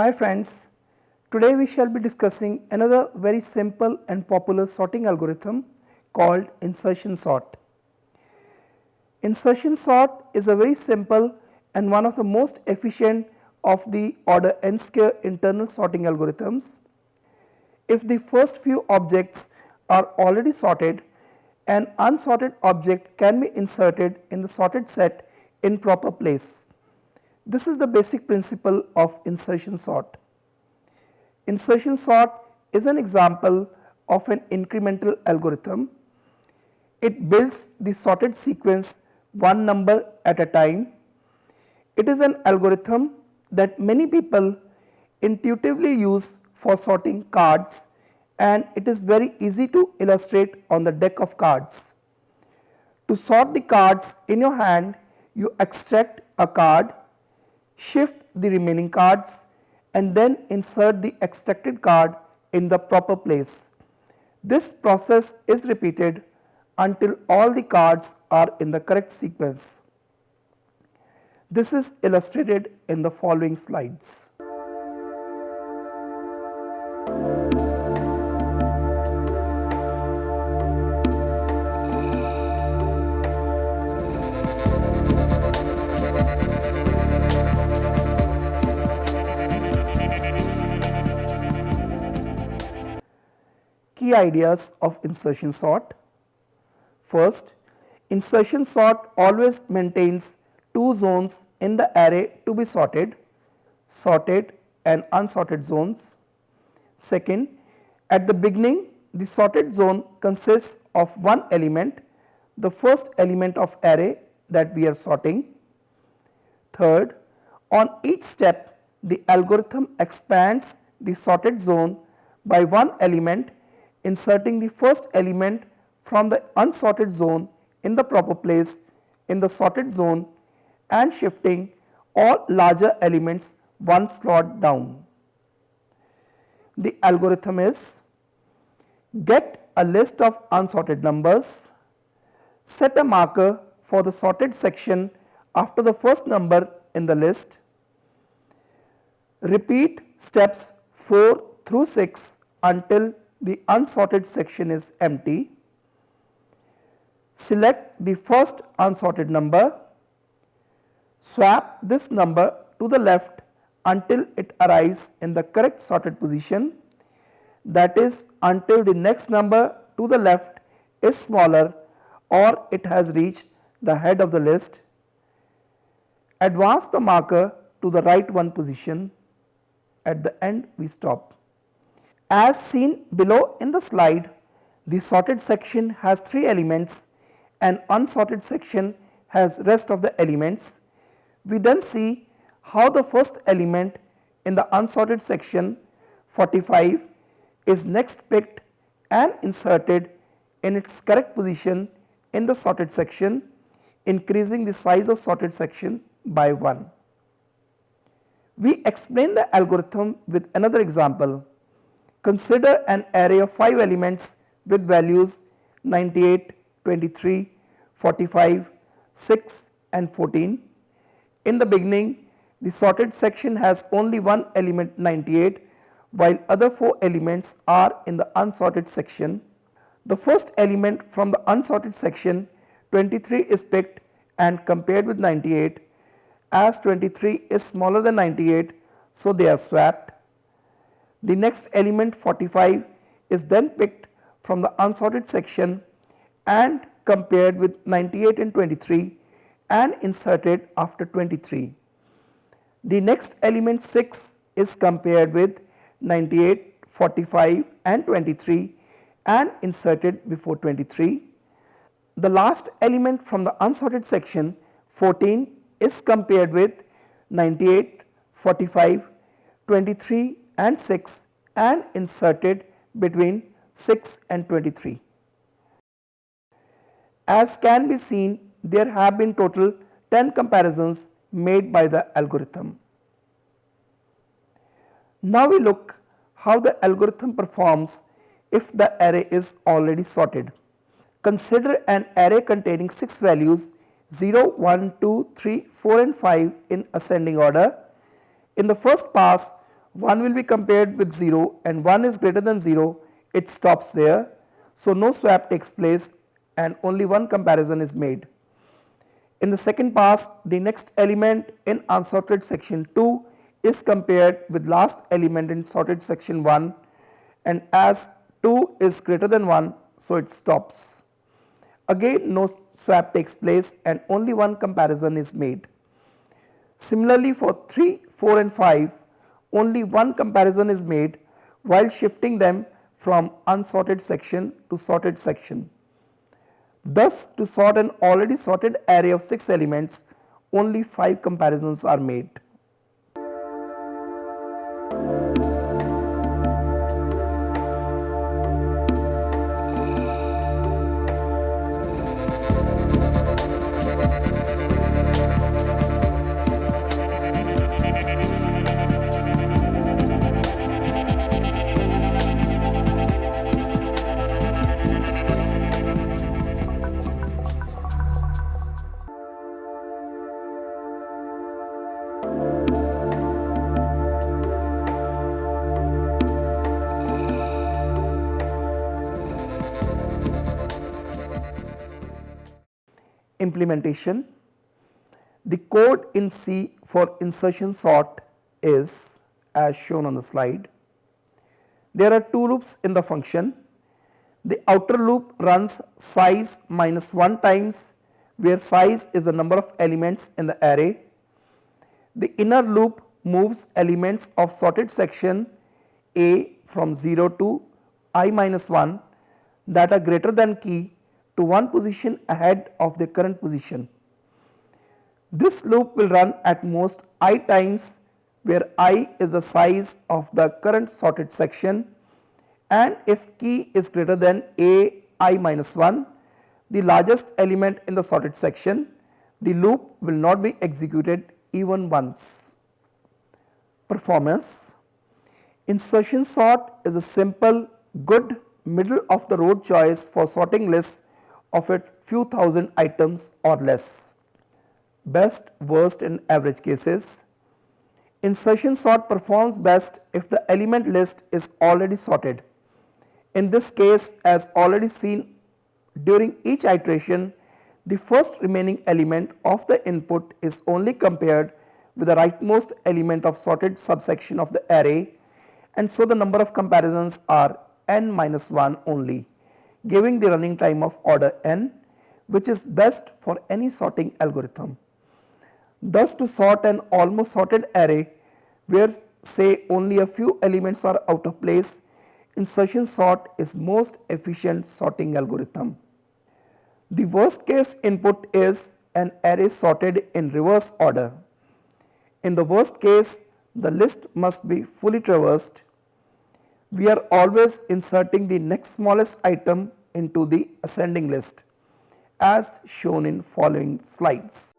Hi friends, today we shall be discussing another very simple and popular sorting algorithm called insertion sort. Insertion sort is a very simple and one of the most efficient of the order n square internal sorting algorithms. If the first few objects are already sorted, an unsorted object can be inserted in the sorted set in proper place. This is the basic principle of insertion sort. Insertion sort is an example of an incremental algorithm. It builds the sorted sequence one number at a time. It is an algorithm that many people intuitively use for sorting cards, and it is very easy to illustrate on the deck of cards. To sort the cards in your hand, you extract a card, shift the remaining cards, and then insert the extracted card in the proper place. This process is repeated until all the cards are in the correct sequence. This is illustrated in the following slides. Key ideas of insertion sort. First, insertion sort always maintains two zones in the array to be sorted, sorted and unsorted zones. Second, at the beginning, the sorted zone consists of one element, the first element of array that we are sorting. Third, on each step, the algorithm expands the sorted zone by one element, inserting the first element from the unsorted zone in the proper place in the sorted zone and shifting all larger elements one slot down. The algorithm is: get a list of unsorted numbers, set a marker for the sorted section after the first number in the list, repeat steps 4 through 6 until the unsorted section is empty, select the first unsorted number, swap this number to the left until it arrives in the correct sorted position, that is until the next number to the left is smaller or it has reached the head of the list, advance the marker to the right one position, at the end we stop. As seen below in the slide, the sorted section has 3 elements and unsorted section has rest of the elements. We then see how the first element in the unsorted section 45 is next picked and inserted in its correct position in the sorted section, increasing the size of sorted section by 1. We explain the algorithm with another example. Consider an array of 5 elements with values 98, 23, 45, 6 and 14. In the beginning, the sorted section has only one element 98, while other 4 elements are in the unsorted section. The first element from the unsorted section 23 is picked and compared with 98. As 23 is smaller than 98, so they are swapped. The next element 45 is then picked from the unsorted section and compared with 98 and 23 and inserted after 23. The next element 6 is compared with 98, 45 and 23 and inserted before 23. The last element from the unsorted section 14 is compared with 98, 45, 23 and 6 and inserted between 6 and 23. As can be seen, there have been total 10 comparisons made by the algorithm. Now we look how the algorithm performs if the array is already sorted. Consider an array containing 6 values 0, 1, 2, 3, 4 and 5 in ascending order. In the first pass, 1 will be compared with 0 and 1 is greater than 0, it stops there. So no swap takes place and only one comparison is made. In the second pass, the next element in unsorted section 2 is compared with last element in sorted section 1, and as 2 is greater than 1, so it stops. Again no swap takes place and only one comparison is made. Similarly for 3, 4 and 5, only one comparison is made while shifting them from unsorted section to sorted section. Thus, to sort an already sorted array of 6 elements, only 5 comparisons are made. Implementation. The code in C for insertion sort is as shown on the slide. There are two loops in the function. The outer loop runs size minus 1 times, where size is the number of elements in the array. The inner loop moves elements of sorted section A from 0 to I minus 1 that are greater than key to one position ahead of the current position. This loop will run at most I times, where I is the size of the current sorted section, and if key is greater than A I minus 1, the largest element in the sorted section, the loop will not be executed even once. Performance. Insertion sort is a simple, good, middle of the road choice for sorting lists of a few thousand items or less. Best, worst and average cases. Insertion sort performs best if the element list is already sorted. In this case, as already seen, during each iteration, the first remaining element of the input is only compared with the rightmost element of sorted subsection of the array, and so the number of comparisons are n minus 1 only, giving the running time of order n, which is best for any sorting algorithm. Thus, to sort an almost sorted array where say only a few elements are out of place, insertion sort is most efficient sorting algorithm. The worst case input is an array sorted in reverse order. In the worst case, the list must be fully traversed. We are always inserting the next smallest item into the ascending list, as shown in following slides.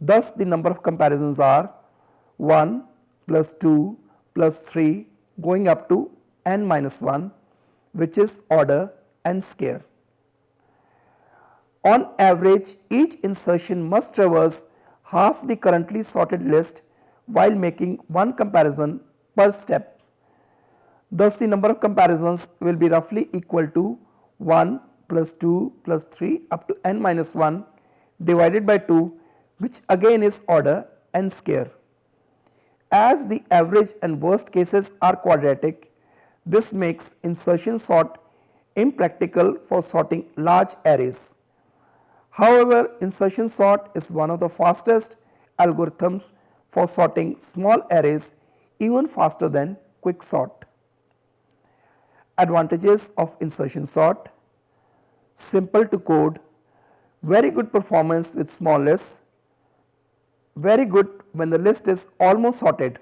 Thus, the number of comparisons are 1 plus 2 plus 3 going up to n minus 1, which is order n square. On average, each insertion must traverse half the currently sorted list while making one comparison per step. Thus, the number of comparisons will be roughly equal to 1 plus 2 plus 3 up to n minus 1 divided by 2, which again is order n square. As the average and worst cases are quadratic, this makes insertion sort impractical for sorting large arrays. However, insertion sort is one of the fastest algorithms for sorting small arrays, even faster than quicksort. Advantages of insertion sort: simple to code, very good performance with small lists, very good when the list is almost sorted.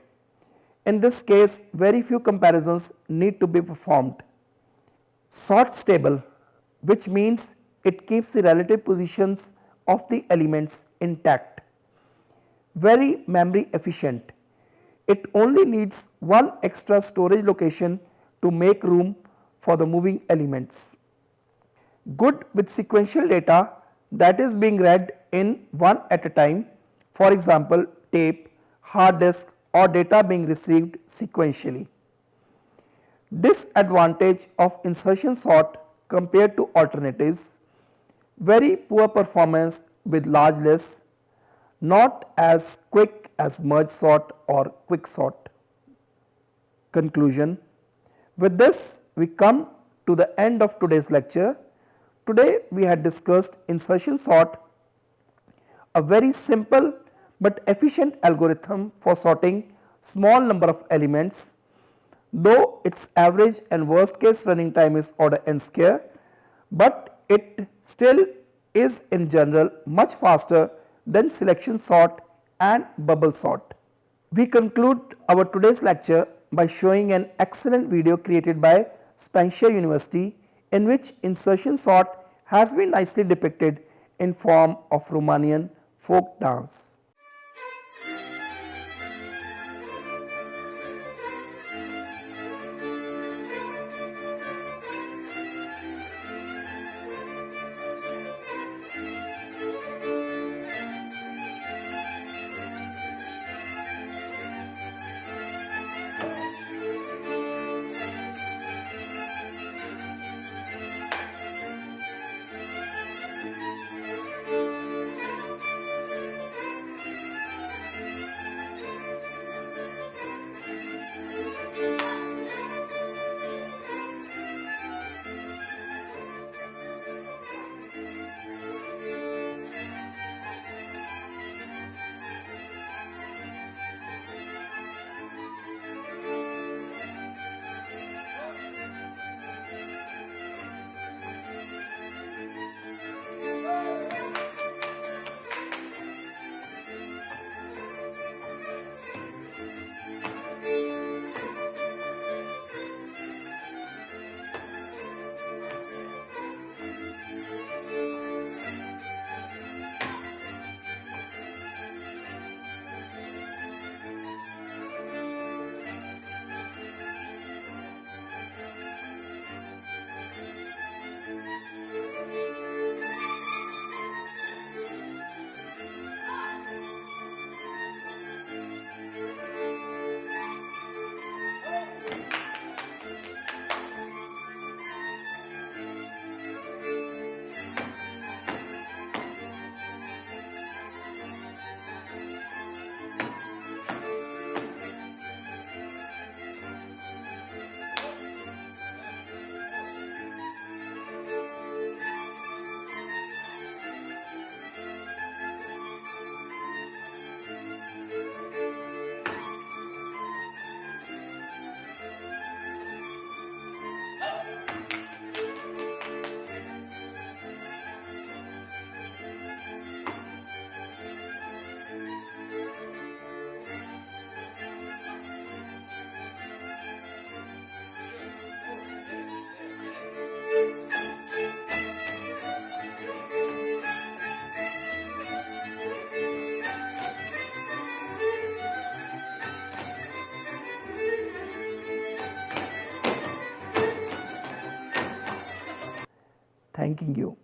In this case, very few comparisons need to be performed. Sort stable, which means it keeps the relative positions of the elements intact. Very memory efficient. It only needs one extra storage location to make room for the moving elements. Good with sequential data that is being read in one at a time, for example tape, hard disk or data being received sequentially. Disadvantage of insertion sort compared to alternatives: very poor performance with large lists, not as quick as merge sort or quick sort. Conclusion: with this we come to the end of today's lecture. Today we had discussed insertion sort, a very simple but efficient algorithm for sorting small number of elements. Though its average and worst case running time is order n square, but it still is in general much faster than selection sort and bubble sort. We conclude our today's lecture by showing an excellent video created by Spencer University, in which insertion sort has been nicely depicted in form of Romanian folk dance. thanking you.